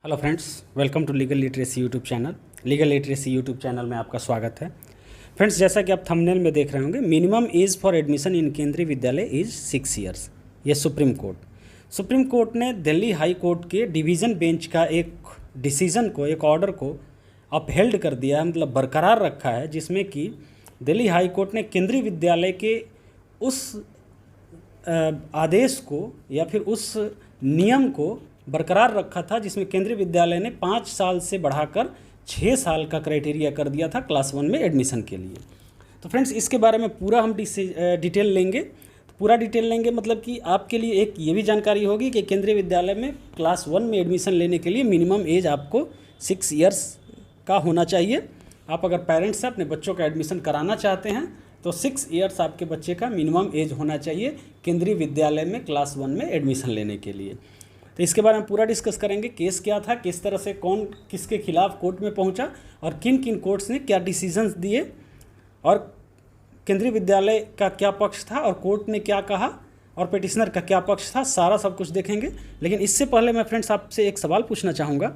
Hello friends, welcome to legal literacy YouTube channel. Legal literacy YouTube channel में आपका स्वागत है। फ्रेंड्स, जैसा कि आप थंबनेल में देख रहे होंगे, minimum age for admission in केंद्रीय विद्यालय इज 6 ईयर्स। ये सुप्रीम कोर्ट ने दिल्ली हाई कोर्ट के डिवीज़न बेंच का एक डिसीजन को, एक ऑर्डर को अपहेल्ड कर दिया है, मतलब बरकरार रखा है, जिसमें कि दिल्ली हाई कोर्ट ने केंद्रीय विद्यालय के उस आदेश को या फिर उस नियम को बरकरार रखा था जिसमें केंद्रीय विद्यालय ने 5 साल से बढ़ाकर 6 साल का क्राइटेरिया कर दिया था क्लास 1 में एडमिशन के लिए। तो फ्रेंड्स, इसके बारे में पूरा हम डिटेल लेंगे। तो पूरा डिटेल लेंगे मतलब कि आपके लिए एक ये भी जानकारी होगी कि केंद्रीय विद्यालय में क्लास 1 में एडमिशन लेने के लिए मिनिमम एज आपको 6 ईयर्स का होना चाहिए। आप अगर पेरेंट्स से अपने बच्चों का एडमिशन कराना चाहते हैं तो 6 ईयर्स आपके बच्चे का मिनिमम एज होना चाहिए केंद्रीय विद्यालय में क्लास 1 में एडमिशन लेने के लिए। तो इसके बारे में पूरा डिस्कस करेंगे। केस क्या था, किस तरह से कौन किसके खिलाफ कोर्ट में पहुंचा और किन किन कोर्ट्स ने क्या डिसीजंस दिए और केंद्रीय विद्यालय का क्या पक्ष था और कोर्ट ने क्या कहा और पिटिशनर का क्या पक्ष था, सारा सब कुछ देखेंगे। लेकिन इससे पहले मैं फ्रेंड्स आपसे एक सवाल पूछना चाहूँगा।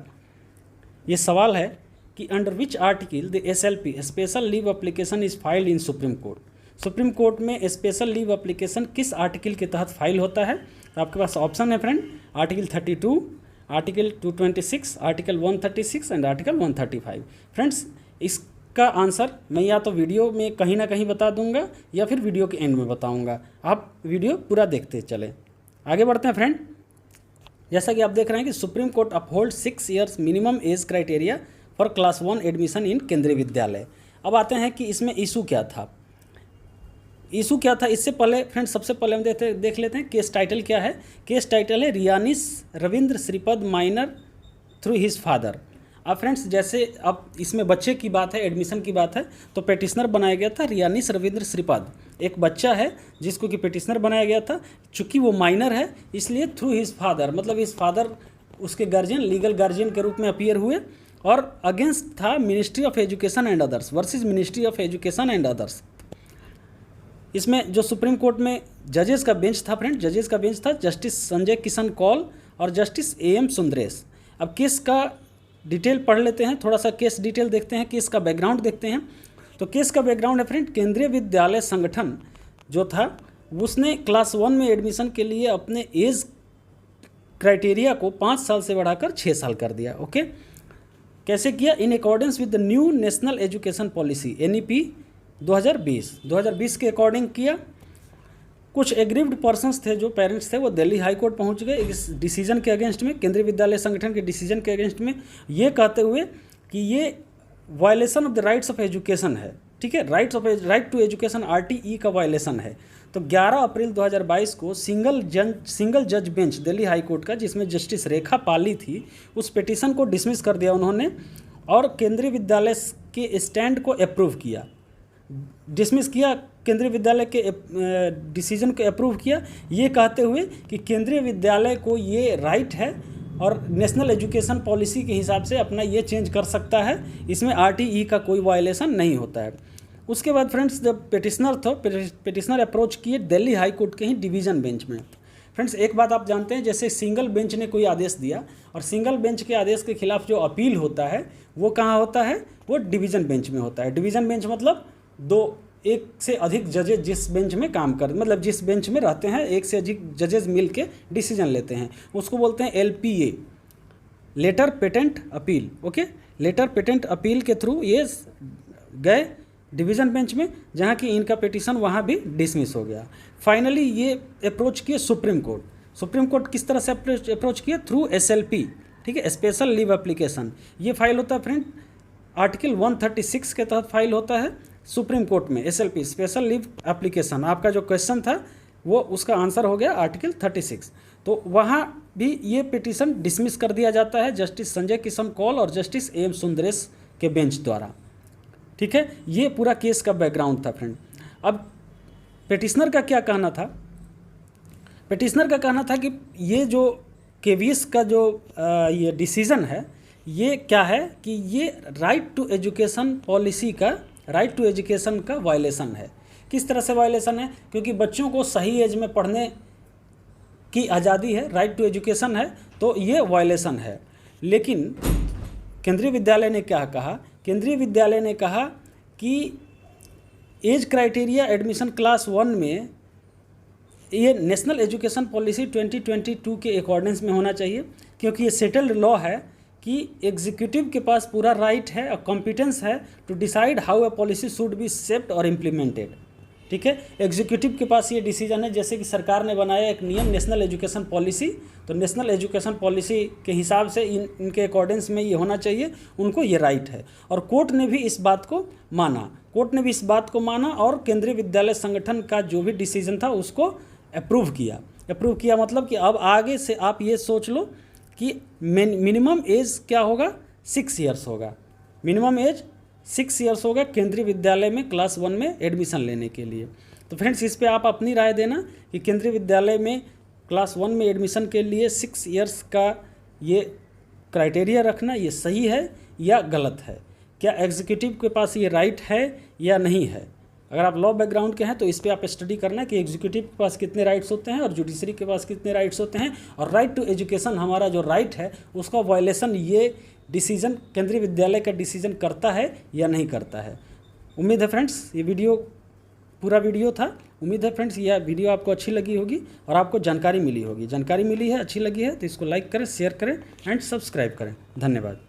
ये सवाल है कि under which article the SLP special leave application is filed in supreme court. Supreme court में स्पेशल लीव एप्लीकेशन किस आर्टिकल के तहत फाइल होता है? तो आपके पास ऑप्शन है friend, article 32, article 226, article 136 and article 135। Friends, इसका आंसर मैं या तो वीडियो में कहीं ना कहीं बता दूंगा या फिर वीडियो के एंड में बताऊंगा। आप वीडियो पूरा देखते चले। आगे बढ़ते हैं फ्रेंड। जैसा कि आप देख रहे हैं कि supreme court uphold 6 years minimum age criteria for class 1 admission in केंद्रीय विद्यालय। अब आते हैं कि इसमें इशू क्या था। इससे पहले फ्रेंड्स, सबसे पहले हम देख लेते हैं केस टाइटल क्या है। केस टाइटल है Riyanis Ravindra Shripad minor through his father. अब फ्रेंड्स, जैसे अब इसमें बच्चे की बात है, एडमिशन की बात है, तो पेटिशनर बनाया गया था रियानिस रविंद्र श्रीपद। एक बच्चा है जिसको कि पेटिशनर बनाया गया था। चूँकि वो माइनर है इसलिए थ्रू हिज फादर, मतलब हिज फादर उसके गार्जियन, लीगल गार्जियन के रूप में अपीयर हुए और अगेंस्ट था ministry of education and others versus ministry of education and others. इसमें जो सुप्रीम कोर्ट में जजेस का बेंच था फ्रेंड, जजेस का बेंच था जस्टिस संजय किशन कौल और जस्टिस AM सुंदरेश। अब केस का डिटेल पढ़ लेते हैं, थोड़ा सा केस डिटेल देखते हैं, केस का बैकग्राउंड देखते हैं। तो केस का बैकग्राउंड है फ्रेंड, केंद्रीय विद्यालय संगठन जो था उसने क्लास 1 में एडमिशन के लिए अपने एज क्राइटेरिया को 5 साल से बढ़ाकर 6 साल कर दिया। ओके, कैसे किया? In accordance with the new national education policy NEP 2020 के अकॉर्डिंग किया। कुछ एग्रीव्ड पर्सन्स थे, जो पेरेंट्स थे, वो दिल्ली हाई कोर्ट पहुंच गए इस डिसीजन के अगेंस्ट में, केंद्रीय विद्यालय संगठन के डिसीजन के अगेंस्ट में, ये कहते हुए कि ये violation of the rights of education है। ठीक है, राइट टू एजुकेशन RTE का वायलेशन है। तो 11 अप्रैल 2022 को सिंगल जज बेंच दिल्ली हाई कोर्ट का, जिसमें जस्टिस रेखा पाली थी, उस पिटीशन को डिसमिस कर दिया उन्होंने और केंद्रीय विद्यालय के स्टैंड को अप्रूव किया, डिसमिस किया, केंद्रीय विद्यालय के डिसीजन को अप्रूव किया, ये कहते हुए कि केंद्रीय विद्यालय को ये राइट है और नेशनल एजुकेशन पॉलिसी के हिसाब से अपना ये चेंज कर सकता है, इसमें RTE का कोई वायलेशन नहीं होता है। उसके बाद फ्रेंड्स, जब पिटिशनर अप्रोच किए दिल्ली हाई कोर्ट के ही डिवीज़न बेंच में। फ्रेंड्स, एक बात आप जानते हैं, जैसे सिंगल बेंच ने कोई आदेश दिया और सिंगल बेंच के आदेश के खिलाफ जो अपील होता है वो कहाँ होता है? वो डिवीज़न बेंच में होता है। डिवीज़न बेंच मतलब एक से अधिक जजेज जिस बेंच में काम कर, मतलब जिस बेंच में रहते हैं, एक से अधिक जजेज मिल के डिसीजन लेते हैं, उसको बोलते हैं LPA, letter patent appeal. Okay, letter patent appeal के थ्रू ये गए डिवीज़न बेंच में, जहाँ की इनका पिटीशन वहाँ भी डिसमिस हो गया। फाइनली ये अप्रोच किए सुप्रीम कोर्ट किस तरह से अप्रोच किए? Through SLP। ठीक है, स्पेशल लीव एप्लीकेशन। ये फाइल होता है फ्रेंड आर्टिकल 136 के तहत फाइल होता है सुप्रीम कोर्ट में। SLP स्पेशल लीव एप्लीकेशन, आपका जो क्वेश्चन था वो उसका आंसर हो गया आर्टिकल 36। तो वहाँ भी ये पिटीशन डिसमिस कर दिया जाता है जस्टिस संजय किशन कौल और जस्टिस AM सुंदरेश के बेंच द्वारा। ठीक है, ये पूरा केस का बैकग्राउंड था फ्रेंड। अब पिटिशनर का क्या कहना था? पिटिशनर का कहना था कि ये जो KVS का जो ये डिसीज़न है, ये क्या है कि ये राइट टू एजुकेशन पॉलिसी का, राइट टू एजुकेशन का वायलेशन है। किस तरह से वायलेशन है? क्योंकि बच्चों को सही एज में पढ़ने की आज़ादी है, राइट टू एजुकेशन है, तो ये वायलेशन है। लेकिन केंद्रीय विद्यालय ने क्या कहा, केंद्रीय विद्यालय ने कहा कि एज क्राइटेरिया एडमिशन क्लास 1 में ये नेशनल एजुकेशन पॉलिसी 2022 के अकॉर्डिंग्स में होना चाहिए, क्योंकि ये सेटल्ड लॉ है कि एग्जीक्यूटिव के पास पूरा राइट है और कॉम्पिटेंस है to decide how a policy should be shaped और इम्प्लीमेंटेड। ठीक है, एग्जीक्यूटिव के पास ये डिसीजन है, जैसे कि सरकार ने बनाया एक नियम नेशनल एजुकेशन पॉलिसी, तो नेशनल एजुकेशन पॉलिसी के हिसाब से इनके अकॉर्डिंग्स में ये होना चाहिए, उनको ये राइट है। और कोर्ट ने भी इस बात को माना, कोर्ट ने भी इस बात को माना और केंद्रीय विद्यालय संगठन का जो भी डिसीजन था उसको अप्रूव किया। अप्रूव किया मतलब कि अब आगे से आप ये सोच लो कि मिनिमम एज क्या होगा, 6 ईयर्स होगा, मिनिमम एज 6 ईयर्स होगा केंद्रीय विद्यालय में क्लास 1 में एडमिशन लेने के लिए। तो फ्रेंड्स इस पे आप अपनी राय देना कि केंद्रीय विद्यालय में क्लास 1 में एडमिशन के लिए 6 ईयर्स का ये क्राइटेरिया रखना ये सही है या गलत है, क्या एग्जीक्यूटिव के पास ये राइट है या नहीं है। अगर आप लॉ बैकग्राउंड के हैं तो इस पे आप स्टडी करना कि एग्जीक्यूटिव के पास कितने राइट्स होते हैं और जुडिशरी के पास कितने राइट्स होते हैं, और राइट टू एजुकेशन हमारा जो राइट है उसका वायलेशन ये डिसीजन केंद्रीय विद्यालय का डिसीजन करता है या नहीं करता है। उम्मीद है फ्रेंड्स ये वीडियो पूरा वीडियो था, उम्मीद है फ्रेंड्स यह वीडियो आपको अच्छी लगी होगी और आपको जानकारी मिली होगी। जानकारी मिली है, अच्छी लगी है तो इसको लाइक करें, शेयर करें एंड सब्सक्राइब करें। धन्यवाद।